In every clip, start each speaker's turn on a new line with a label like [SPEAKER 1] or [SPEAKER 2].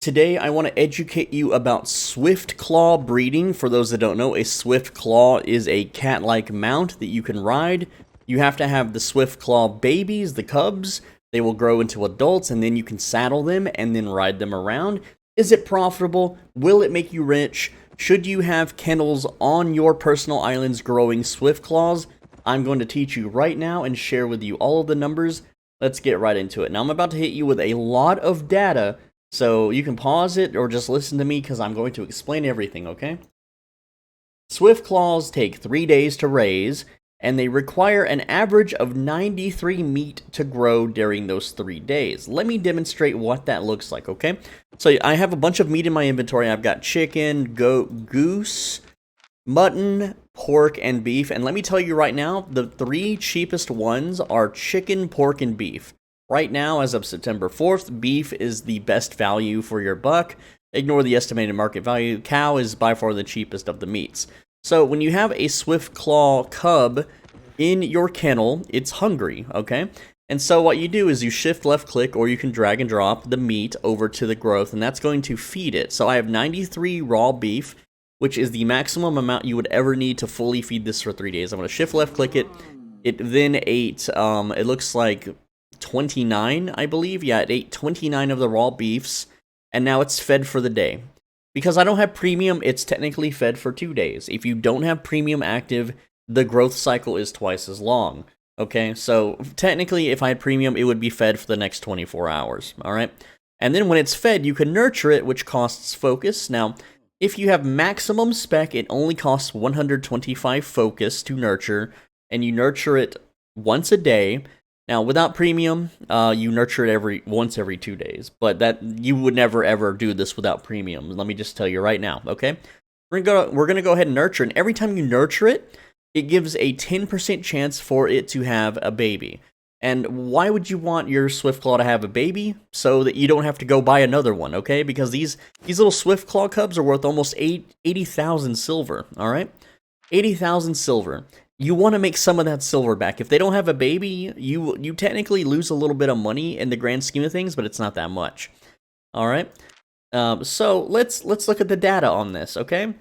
[SPEAKER 1] Today I want to educate you about SWIFTCLAW breeding. For those that don't know, a SWIFTCLAW is a cat-like mount that you can ride. You have to have the SWIFTCLAW babies, the cubs. They will grow into adults, and then you can saddle them and then ride them around. Is it profitable? Will it make you rich? Should you have kennels on your personal islands growing SWIFTCLAWs? I'm going to teach you right now and share with you all of the numbers. Let's get right into it. Now I'm about to hit you with a lot of data, so you can pause it or just listen to me because I'm going to explain everything, okay? SWIFTCLAWs take 3 days to raise, and they require an average of 93 meat to grow during those 3 days. Let me demonstrate what that looks like, okay? So I have a bunch of meat in my inventory. I've got chicken, goat, goose, mutton, pork, and beef. And let me tell you right now, the 3 cheapest ones are chicken, pork, and beef. Right now, as of September 4th, beef is the best value for your buck. Ignore the estimated market value. Cow is by far the cheapest of the meats. So when you have a SWIFTCLAW cub in your kennel, it's hungry, okay? And so what you do is you shift left click, or you can drag and drop the meat over to the growth, and that's going to feed it. So I have 93 raw beef, which is the maximum amount you would ever need to fully feed this for 3 days. I'm going to shift left click it. It then ate, it looks like 29, I believe. Yeah, it ate 29 of the raw beefs, and now it's fed for the day. Because I don't have premium, it's technically fed for 2 days. If you don't have premium active, the growth cycle is twice as long. Okay, so technically, if I had premium, it would be fed for the next 24 hours. All right, and then when it's fed, you can nurture it, which costs focus. Now, if you have maximum spec, it only costs 125 focus to nurture, and you nurture it once a day. Now, without premium, you nurture it once every 2 days, but that you would never ever do this without premium. Let me just tell you right now, okay? We're gonna go ahead and nurture, and every time you nurture it, it gives a 10% chance for it to have a baby. And why would you want your SWIFTCLAW to have a baby? So that you don't have to go buy another one, okay? Because these little SWIFTCLAW cubs are worth almost 80,000 silver. All right, 80,000 silver. You want to make some of that silver back. If they don't have a baby, you technically lose a little bit of money in the grand scheme of things, but it's not that much. All right. So let's look at the data on this, okay?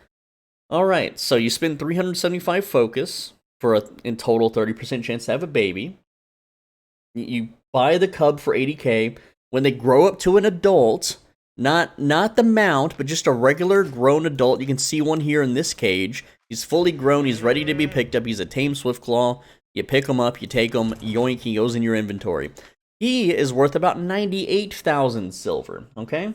[SPEAKER 1] All right. So you spend 375 focus for in total 30% chance to have a baby. You buy the cub for 80k. When they grow up to an adult, not the mount, but just a regular grown adult. You can see one here in this cage. He's fully grown. He's ready to be picked up. He's a tame SWIFTCLAW. You pick him up. You take him. Yoink. He goes in your inventory. He is worth about 98,000 silver. Okay.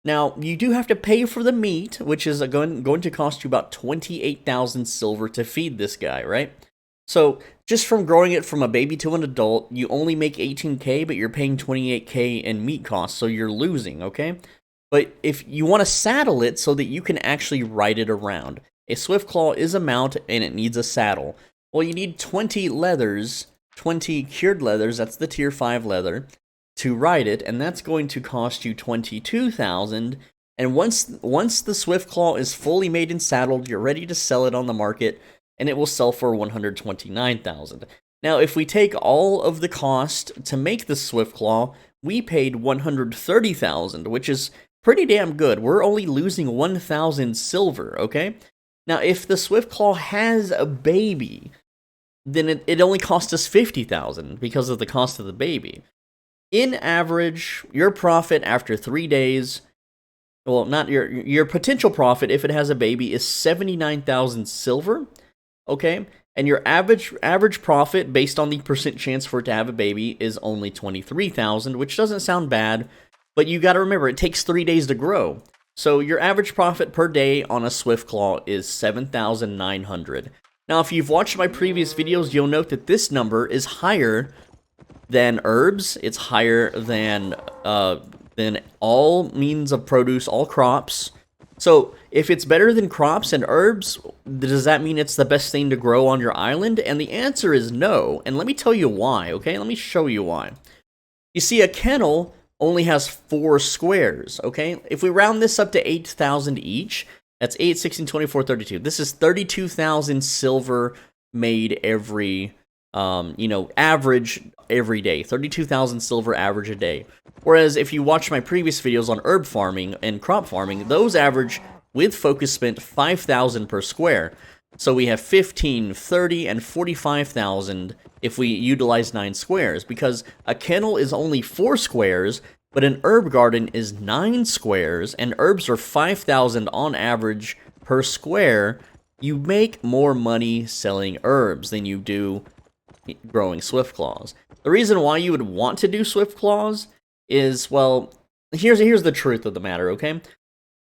[SPEAKER 1] Now you do have to pay for the meat, which is going to cost you about 28,000 silver to feed this guy, right? So just from growing it from a baby to an adult, you only make 18k, but you're paying 28k in meat costs, so you're losing. Okay. But if you want to saddle it so that you can actually ride it around, a SWIFTCLAW is a mount and it needs a saddle. Well, you need 20 leathers, 20 cured leathers, that's the tier 5 leather, to ride it, and that's going to cost you 22,000. And once the SWIFTCLAW is fully made and saddled, you're ready to sell it on the market, and it will sell for 129,000. Now, if we take all of the cost to make the SWIFTCLAW, we paid 130,000, which is pretty damn good. We're only losing 1,000 silver, okay? Now, if the SWIFTCLAW has a baby, then it only cost us 50,000 because of the cost of the baby. In average, your profit after 3 days, well, not your potential profit if it has a baby is 79,000 silver, okay? And your average profit based on the percent chance for it to have a baby is only 23,000, which doesn't sound bad, but you got to remember it takes 3 days to grow. So your average profit per day on a SWIFTCLAW is 7,900. Now, if you've watched my previous videos, you'll note that this number is higher than herbs. It's higher than all means of produce, all crops. So if it's better than crops and herbs, does that mean it's the best thing to grow on your island? And the answer is no. And let me tell you why, okay? Let me show you why. You see, a kennel only has 4 squares, okay? If we round this up to 8,000 each, that's 8, 16, 24, 32. This is 32,000 silver made every you know, average every day, 32,000 silver average a day. Whereas if you watch my previous videos on herb farming and crop farming, those average with focus spent 5,000 per square. So we have 15, 30, and 45,000 if we utilize 9 squares, because a kennel is only 4 squares, but an herb garden is 9 squares, and herbs are 5,000 on average per square. You make more money selling herbs than you do growing SWIFTCLAWS. The reason why you would want to do SWIFTCLAWS is, well, here's the truth of the matter, okay?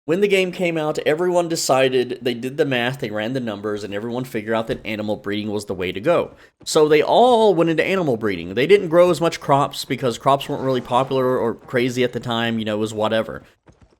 [SPEAKER 1] When the game came out, everyone decided, they did the math, they ran the numbers, and everyone figured out that animal breeding was the way to go. So they all went into animal breeding. They didn't grow as much crops because crops weren't really popular or crazy at the time, you know, it was whatever.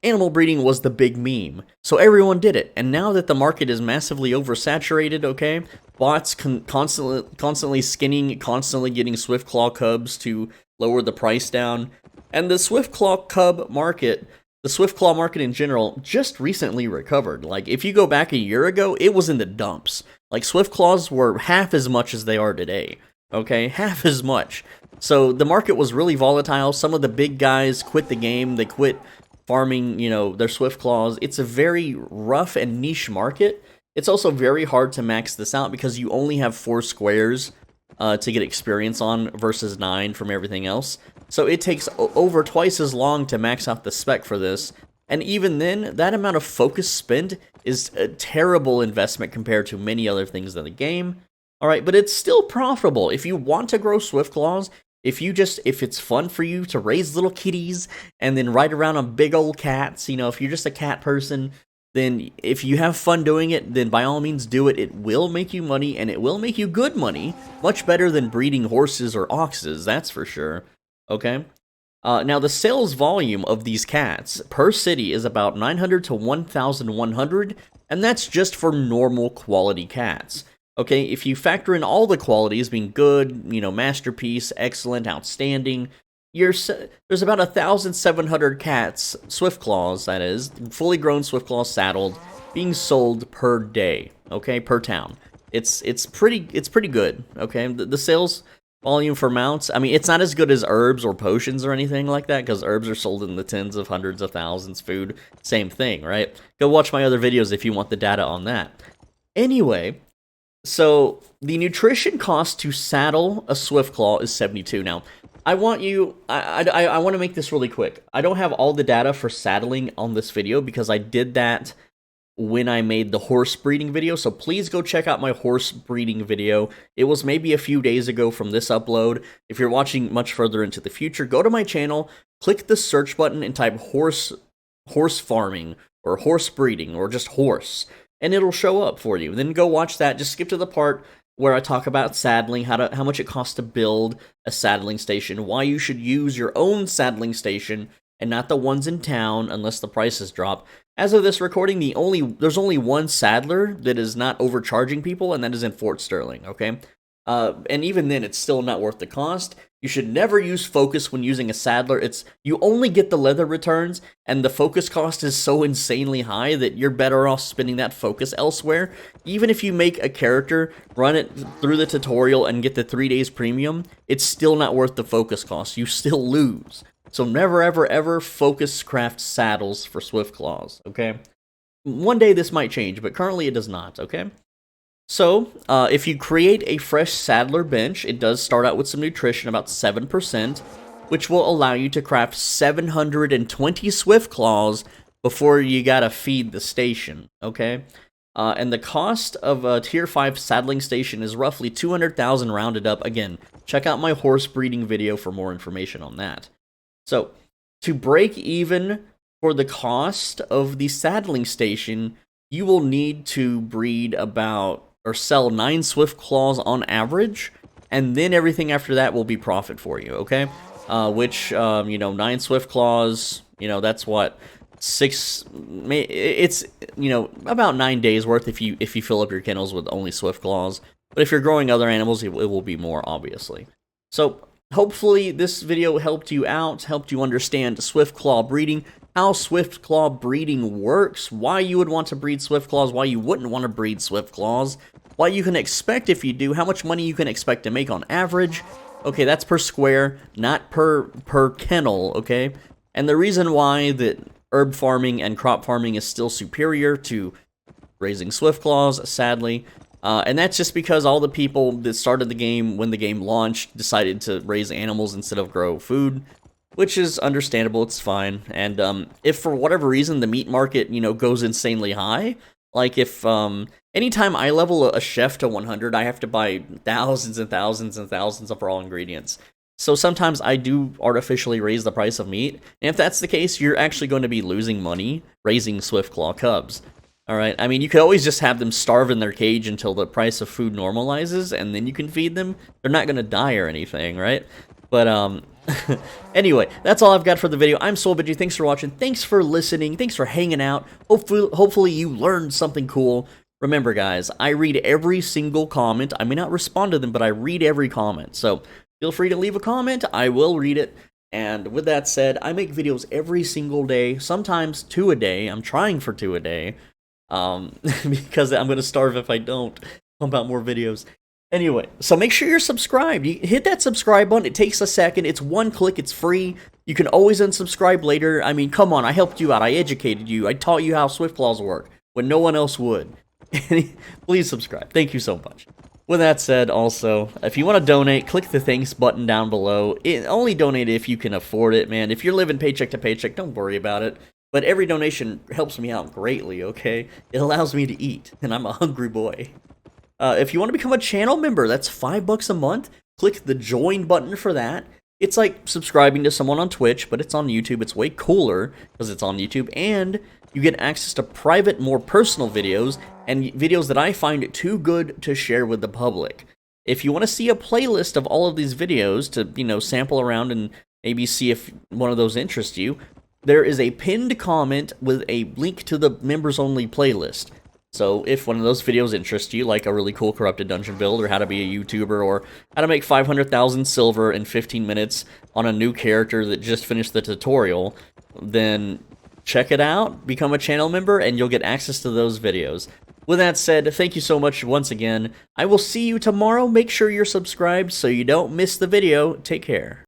[SPEAKER 1] Animal breeding was the big meme, so everyone did it. And now that the market is massively oversaturated, okay, bots constantly skinning, constantly getting SWIFTCLAW cubs to lower the price down, and the SWIFTCLAW cub market, the SWIFTCLAW market in general, just recently recovered. Like, if you go back a year ago, it was in the dumps. Like, SWIFTCLAWs were half as much as they are today, okay? Half as much. So the market was really volatile. Some of the big guys quit the game. They quit farming, you know, their SWIFTCLAWs. It's a very rough and niche market. It's also very hard to max this out because you only have 4 squares to get experience on versus 9 from everything else. So it takes over twice as long to max out the spec for this. And even then, that amount of focus spent is a terrible investment compared to many other things in the game. Alright, but it's still profitable. If you want to grow SWIFTCLAWs, if it's fun for you to raise little kitties and then ride around on big old cats, you know, if you're just a cat person, then if you have fun doing it, then by all means do it. It will make you money, and it will make you good money. Much better than breeding horses or oxes, that's for sure. Okay? Now, the sales volume of these cats per city is about 900 to 1,100, and that's just for normal quality cats. Okay, if you factor in all the qualities being good, you know, masterpiece, excellent, outstanding, there's about 1,700 cats, SWIFTCLAWs, that is, fully grown SWIFTCLAWs saddled, being sold per day, okay, per town. It's pretty good, okay? The sales volume for mounts, I mean, it's not as good as herbs or potions or anything like that, because herbs are sold in the tens of hundreds of thousands, food, same thing, right? Go watch my other videos if you want the data on that. Anyway, so the nutrition cost to saddle a SWIFTCLAW is 72. Now, I want to make this really quick. I don't have all the data for saddling on this video because I did that when I made the horse breeding video, so please go check out my horse breeding video. It was maybe a few days ago from this upload. If you're watching much further into the future, go to my channel, click the search button, and type horse farming, or horse breeding, or just horse, and it'll show up for you. Then go watch that. Just skip to the part where I talk about saddling, how much it costs to build a saddling station, why you should use your own saddling station and not the ones in town unless the prices drop. As of this recording, there's only one saddler that is not overcharging people, and that is in Fort Sterling, okay? And even then, it's still not worth the cost. You should never use focus when using a saddler. You only get the leather returns, and the focus cost is so insanely high that you're better off spending that focus elsewhere. Even if you make a character, run it through the tutorial, and get the 3 days premium, it's still not worth the focus cost. You still lose. So never, ever, ever focus craft saddles for SWIFTCLAWs, okay? One day this might change, but currently it does not, okay? So, if you create a fresh saddler bench, it does start out with some nutrition, about 7%, which will allow you to craft 720 SWIFTCLAWs before you gotta feed the station, okay? And the cost of a tier 5 saddling station is roughly 200,000 rounded up. Again, check out my horse breeding video for more information on that. So, to break even for the cost of the saddling station, you will need to breed or sell 9 SWIFTCLAWs on average, and then everything after that will be profit for you, okay? Which, you know, 9 SWIFTCLAWs, you know, that's what, it's, you know, about 9 days worth if you fill up your kennels with only SWIFTCLAWs. But if you're growing other animals, it will be more, obviously. So, hopefully this video helped you out, helped you understand SWIFTCLAW breeding. how Swiftclaw breeding works, why you would want to breed Swiftclaws, why you wouldn't want to breed Swiftclaws, what you can expect if you do, how much money you can expect to make on average. Okay, that's per square, not per kennel, okay? And the reason why that herb farming and crop farming is still superior to raising Swiftclaws, sadly. And that's just because all the people that started the game when the game launched decided to raise animals instead of grow food, which is understandable, it's fine. And if for whatever reason the meat market, goes insanely high, like if anytime I level a chef to 100, I have to buy thousands and thousands and thousands of raw ingredients. So sometimes I do artificially raise the price of meat, and if that's the case, you're actually going to be losing money raising Swiftclaw cubs. Alright, I mean, you could always just have them starve in their cage until the price of food normalizes, and then you can feed them. They're not going to die or anything, right? But, anyway, that's all I've got for the video. I'm SoulBenji. Thanks for watching. Thanks for listening. Thanks for hanging out. Hopefully you learned something cool. Remember, guys, I read every single comment. I may not respond to them, but I read every comment. So feel free to leave a comment. I will read it. And with that said, I make videos every single day, sometimes 2 a day. I'm trying for 2 a day. Because I'm going to starve if I don't pump out more videos. Anyway, so make sure you're subscribed. You hit that subscribe button. It takes a second. It's 1 click. It's free. You can always unsubscribe later. I mean, come on. I helped you out. I educated you. I taught you how Swiftclaws work when no one else would. Please subscribe. Thank you so much. With that said, also, if you want to donate, click the thanks button down below. Only donate if you can afford it, man. If you're living paycheck to paycheck, don't worry about it. But every donation helps me out greatly, okay? It allows me to eat, and I'm a hungry boy. If you want to become a channel member, that's $5 a month. Click the join button for that. It's like subscribing to someone on Twitch, but it's on YouTube. It's way cooler because it's on YouTube, and you get access to private, more personal videos, and videos that I find too good to share with the public. If you want to see a playlist of all of these videos to, sample around and maybe see if one of those interests you, there is a pinned comment with a link to the members-only playlist. So if one of those videos interests you, like a really cool corrupted dungeon build, or how to be a YouTuber, or how to make 500,000 silver in 15 minutes on a new character that just finished the tutorial, then check it out, become a channel member, and you'll get access to those videos. With that said, thank you so much once again. I will see you tomorrow. Make sure you're subscribed so you don't miss the video. Take care.